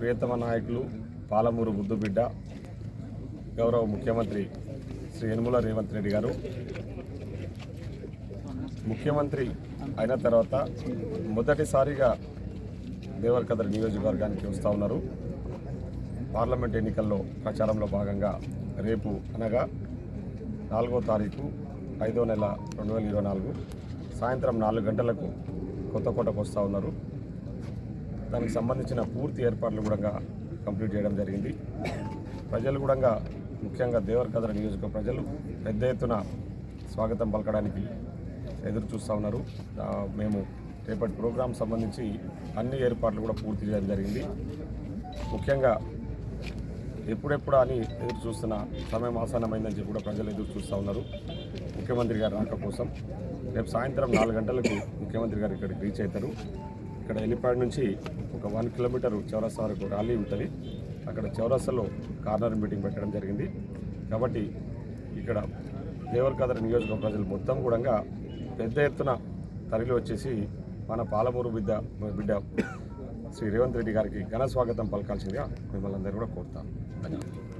ప్రియతమ నాయకులు పాలమూరు ముద్దుబిడ్డ గౌరవ ముఖ్యమంత్రి శ్రీ యనమల రేవంత్ రెడ్డి గారు ముఖ్యమంత్రి అయిన తర్వాత మొదటిసారిగా దేవరకద్ర నియోజకవర్గానికి వస్తూ ఉన్నారు. పార్లమెంట్ ఎన్నికల్లో ప్రచారంలో భాగంగా రేపు అనగా 4వ తారీఖు 5వ నెల 2024 సాయంత్రం 4 గంటలకు కొత్తకోటకు వస్తూ ఉన్నారు. దానికి సంబంధించిన పూర్తి ఏర్పాట్లు కూడా కంప్లీట్ చేయడం జరిగింది. ప్రజలు కూడా ముఖ్యంగా దేవరకద్ర నియోజక ప్రజలు పెద్ద ఎత్తున స్వాగతం పలకడానికి ఎదురు చూస్తూ ఉన్నారు. మేము రేపటి ప్రోగ్రాం సంబంధించి అన్ని ఏర్పాట్లు కూడా పూర్తి చేయడం జరిగింది. ముఖ్యంగా ఎప్పుడెప్పుడు అని ఎదురు చూస్తున్న సమయం ఆసన్నమైందని చెప్పి కూడా ప్రజలు ఎదురు చూస్తూ ఉన్నారు. ముఖ్యమంత్రి గారి రాక కోసం రేపు సాయంత్రం 4 గంటలకు ముఖ్యమంత్రి గారు ఇక్కడికి రీచ్ అవుతారు. ఇక్కడ హెలిప్యాడ్ నుంచి ఒక 1 కిలోమీటర్ చౌరస్తా వరకు ర్యాలీ ఉంటుంది. అక్కడ చౌరస్తాలో కార్నర్ మీటింగ్ పెట్టడం జరిగింది. కాబట్టి ఇక్కడ దేవరకద్ర నియోజక ప్రజలు మొత్తం కూడా పెద్ద ఎత్తున తరలి వచ్చేసి మన పాలమూరు బిడ్డ శ్రీ రేవంత్ రెడ్డి గారికి ఘన స్వాగతం పలకాల్సిందిగా మిమ్మల్ని అందరూ కూడా కోరుతాను. ధన్యవాదాలు.